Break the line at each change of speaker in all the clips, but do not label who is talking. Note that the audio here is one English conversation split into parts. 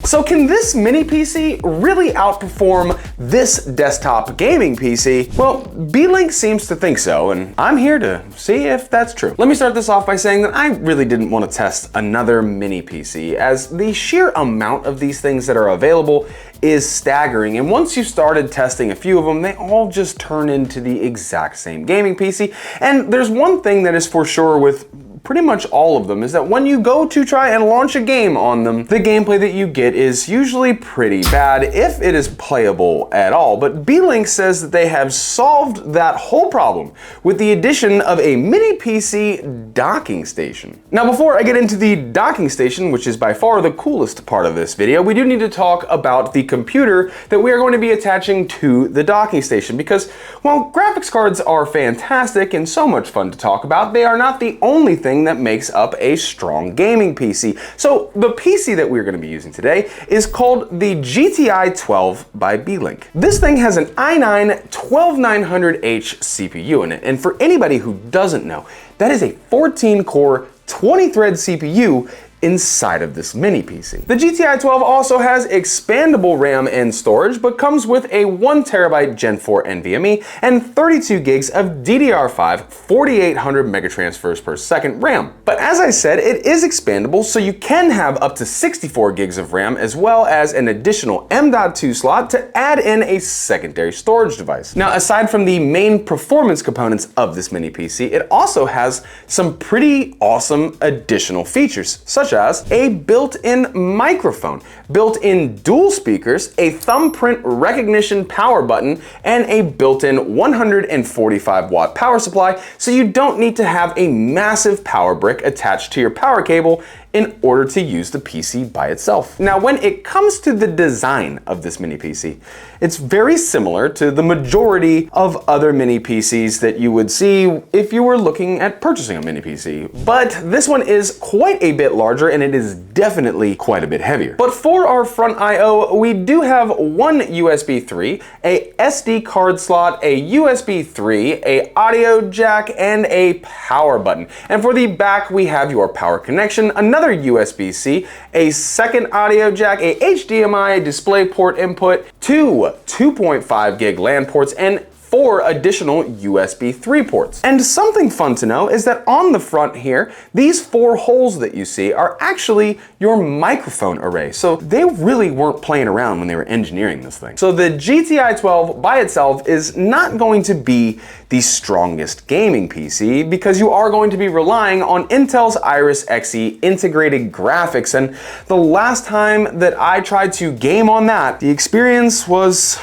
So can this mini PC really outperform this desktop gaming PC? Well, Beelink seems to think so, and I'm here to see if that's true. Let me start this off by saying that I really didn't want to test another mini PC, as the sheer amount of these things that are available is staggering, and once you started testing a few of them, they all just turn into the exact same gaming PC. And there's one thing that is for sure with pretty much all of them, is that when you go to try and launch a game on them, the gameplay that you get is usually pretty bad, if it is playable at all. But Beelink says that they have solved that whole problem with the addition of a mini PC docking station. Now, before I get into the docking station, which is by far the coolest part of this video, we do need to talk about the computer that we are going to be attaching to the docking station, because while graphics cards are fantastic and so much fun to talk about, they are not the only thing that makes up a strong gaming PC. So the PC that we're going to be using today is called the GTI12 by Beelink. This thing has an i9-12900H CPU in it, and for anybody who doesn't know, that is a 14-core, 20-thread CPU inside of this mini PC. The GTI12 also has expandable RAM and storage, but comes with a 1TB Gen 4 NVMe and 32 gigs of DDR5 4800 megatransfers per second RAM. But as I said, it is expandable, so you can have up to 64 gigs of RAM, as well as an additional M.2 slot to add in a secondary storage device. Now, aside from the main performance components of this mini PC, it also has some pretty awesome additional features, such as a built-in microphone, built-in dual speakers, a thumbprint recognition power button, and a built-in 145 watt power supply, so you don't need to have a massive power brick attached to your power cable in order to use the PC by itself. Now, when it comes to the design of this mini PC, it's very similar to the majority of other mini PCs that you would see if you were looking at purchasing a mini PC. But this one is quite a bit larger, and it is definitely quite a bit heavier. But for our front I/O, we do have one USB 3, a SD card slot, a USB 3, a audio jack, and a power button. And for the back, we have your power connection, another USB-C, a second audio jack, a HDMI DisplayPort input, two 2.5 gig LAN ports, and 4 additional USB 3 ports. And something fun to know is that on the front here, these 4 holes that you see are actually your microphone array. So they really weren't playing around when they were engineering this thing. So the GTI12 by itself is not going to be the strongest gaming PC, because you are going to be relying on Intel's Iris Xe integrated graphics. And the last time that I tried to game on that, the experience was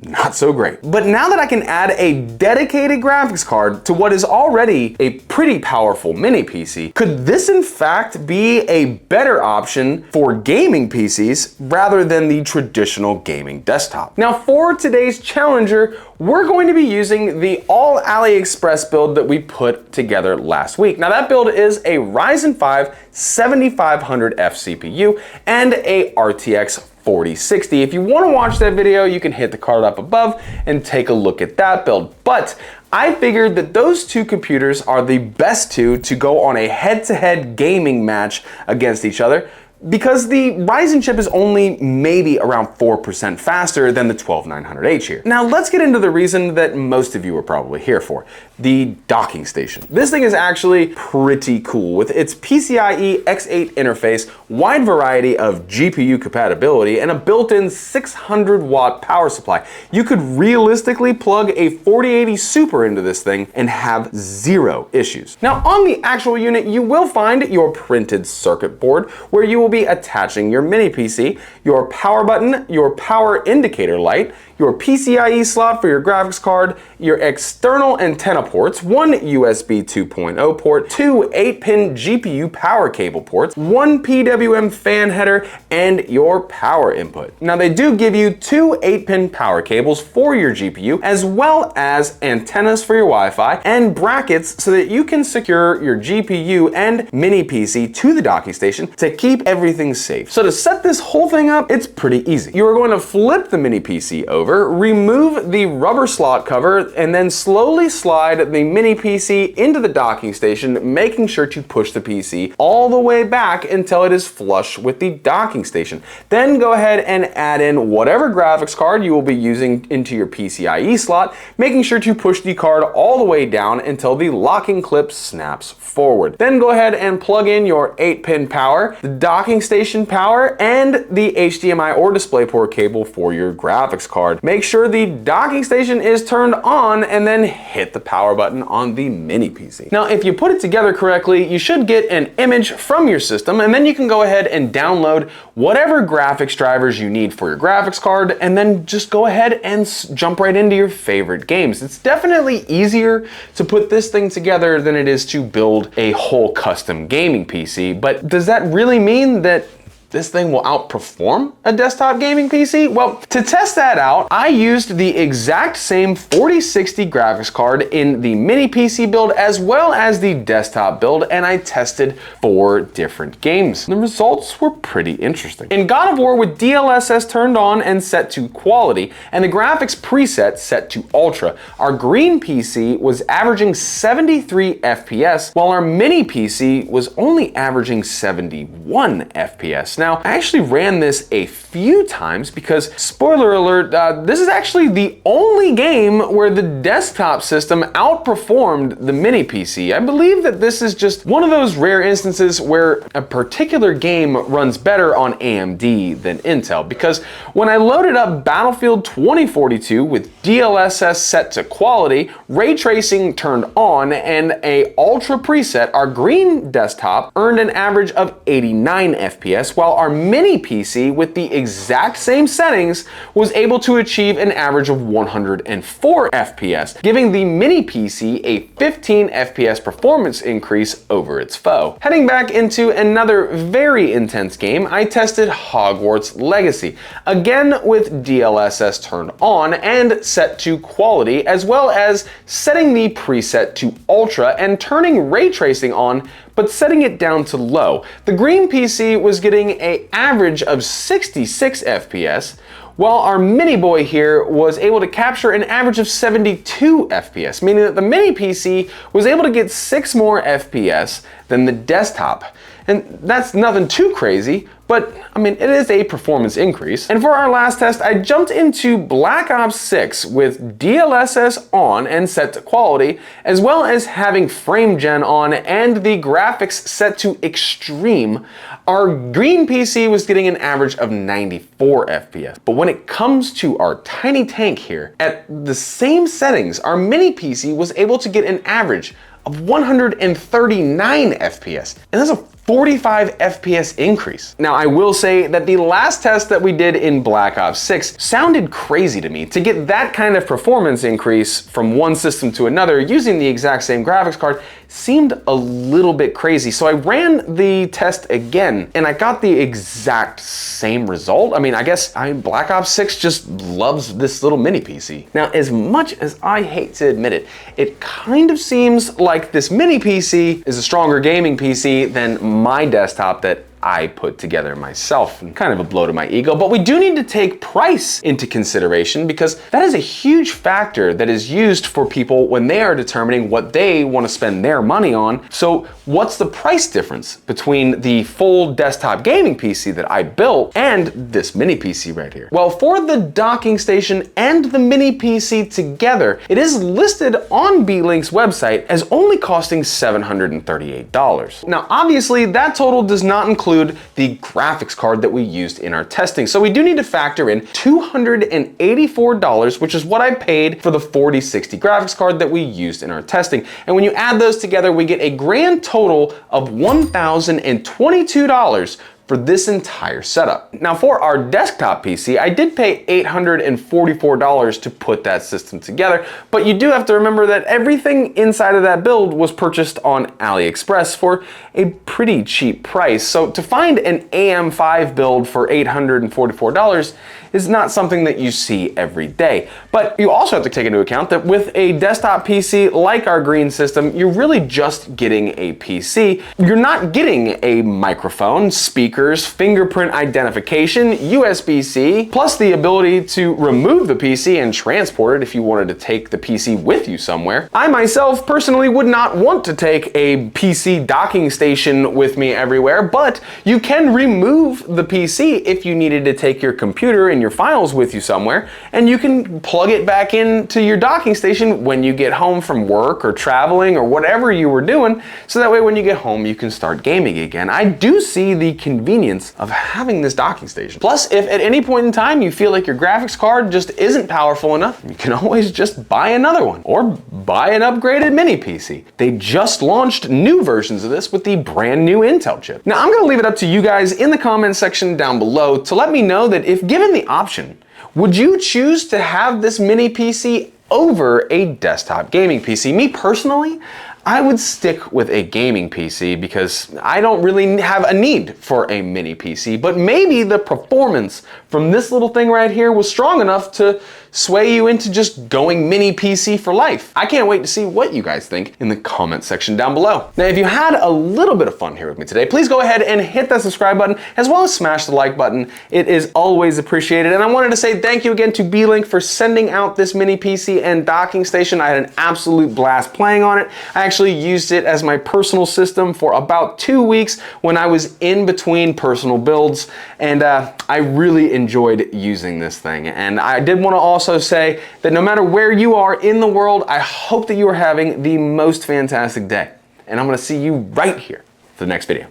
not so great. But now that I can add a dedicated graphics card to what is already a pretty powerful mini PC, could this in fact be a better option for gaming PCs rather than the traditional gaming desktop? Now, for today's challenger, we're going to be using the all AliExpress build that we put together last week. Now, that build is a Ryzen 5 7500F CPU and a RTX 4060. If you want to watch that video, you can hit the card up above and take a look at that build. But I figured that those two computers are the best two to go on a head-to-head gaming match against each other, because the Ryzen chip is only maybe around 4% faster than the 12900H here. Now, let's get into the reason that most of you are probably here for, the docking station. This thing is actually pretty cool. With its PCIe X8 interface, wide variety of GPU compatibility, and a built-in 600 watt power supply, you could realistically plug a 4080 Super into this thing and have zero issues. Now, on the actual unit, you will find your printed circuit board, where you will be attaching your mini PC, your power button, your power indicator light, your PCIe slot for your graphics card, your external antenna ports, one USB 2.0 port, two 8-pin GPU power cable ports, one PWM fan header, and your power input. Now, they do give you two 8-pin power cables for your GPU, as well as antennas for your Wi-Fi and brackets so that you can secure your GPU and mini PC to the docking station to keep everything everything's safe. So to set this whole thing up, it's pretty easy. You are going to flip the mini PC over, remove the rubber slot cover, and then slowly slide the mini PC into the docking station, making sure to push the PC all the way back until it is flush with the docking station. Then go ahead and add in whatever graphics card you will be using into your PCIe slot, making sure to push the card all the way down until the locking clip snaps forward. Then go ahead and plug in your 8-pin power, the docking station power, and the HDMI or DisplayPort cable for your graphics card. Make sure the docking station is turned on and then hit the power button on the mini PC. Now, if you put it together correctly, you should get an image from your system, and then you can go ahead and download whatever graphics drivers you need for your graphics card, and then just go ahead and jump right into your favorite games. It's definitely easier to put this thing together than it is to build a whole custom gaming PC, but does that really mean that this thing will outperform a desktop gaming PC? Well, to test that out, I used the exact same 4060 graphics card in the mini PC build as well as the desktop build, and I tested 4 different games. The results were pretty interesting. In God of War with DLSS turned on and set to quality, and the graphics preset set to ultra, our green PC was averaging 73 FPS, while our mini PC was only averaging 71 FPS. Now, I actually ran this a few times because, spoiler alert, this is actually the only game where the desktop system outperformed the mini PC. I believe that this is just one of those rare instances where a particular game runs better on AMD than Intel, because when I loaded up Battlefield 2042 with DLSS set to quality, ray tracing turned on, and a ultra preset, our green desktop earned an average of 89 FPS, while our mini PC with the exact same settings was able to achieve an average of 104 FPS, giving the mini PC a 15 FPS performance increase over its foe. Heading back into another very intense game, I tested Hogwarts Legacy, again with DLSS turned on and set to quality, as well as setting the preset to ultra and turning ray tracing on, but setting it down to low. The green PC was getting an average of 66 FPS, while our mini boy here was able to capture an average of 72 FPS, meaning that the mini PC was able to get 6 more FPS than the desktop. And that's nothing too crazy, but I mean, it is a performance increase. And for our last test, I jumped into Black Ops 6 with DLSS on and set to quality, as well as having frame gen on and the graphics set to extreme. Our green PC was getting an average of 94 FPS. But when it comes to our tiny tank here, at the same settings, our mini PC was able to get an average of 139 FPS. And that's a 45 FPS increase. Now, I will say that the last test that we did in Black Ops 6 sounded crazy to me. To get that kind of performance increase from one system to another using the exact same graphics card seemed a little bit crazy. So I ran the test again and I got the exact same result. I mean, I guess Black Ops 6 just loves this little mini PC. Now, as much as I hate to admit it, it kind of seems like this mini PC is a stronger gaming PC than my desktop that I put together myself, and kind of a blow to my ego. But we do need to take price into consideration, because that is a huge factor that is used for people when they are determining what they want to spend their money on. So what's the price difference between the full desktop gaming PC that I built and this mini PC right here? Well, for the docking station and the mini PC together, it is listed on Beelink's website as only costing $738. Now, obviously, that total does not include the graphics card that we used in our testing. So we do need to factor in $284, which is what I paid for the 4060 graphics card that we used in our testing. And when you add those together, we get a grand total of $1,022 for this entire setup. Now, for our desktop PC, I did pay $844 to put that system together, but you do have to remember that everything inside of that build was purchased on AliExpress for a pretty cheap price. So to find an AM5 build for $844 is not something that you see every day. But you also have to take into account that with a desktop PC like our green system, you're really just getting a PC. You're not getting a microphone, speakers, speakers, fingerprint identification, USB-C, plus the ability to remove the PC and transport it if you wanted to take the PC with you somewhere. I myself personally would not want to take a PC docking station with me everywhere, but you can remove the PC if you needed to take your computer and your files with you somewhere, and you can plug it back into your docking station when you get home from work or traveling or whatever you were doing, so that way when you get home you can start gaming again. I do see the convenience of having this docking station. Plus, if at any point in time you feel like your graphics card just isn't powerful enough, you can always just buy another one or buy an upgraded mini PC. They just launched new versions of this with the brand new Intel chip. Now, I'm gonna leave it up to you guys in the comment section down below to let me know that if given the option, would you choose to have this mini PC over a desktop gaming PC? Me personally, I would stick with a gaming PC because I don't really have a need for a mini PC, but maybe the performance from this little thing right here was strong enough to sway you into just going mini PC for life. I can't wait to see what you guys think in the comment section down below. Now, if you had a little bit of fun here with me today, please go ahead and hit that subscribe button as well as smash the like button. It is always appreciated. And I wanted to say thank you again to Beelink for sending out this mini PC and docking station. I had an absolute blast playing on it. I actually used it as my personal system for about 2 weeks when I was in between personal builds, and I really enjoyed using this thing. And I did want to also say that no matter where you are in the world, I hope that you are having the most fantastic day. And I'm going to see you right here for the next video.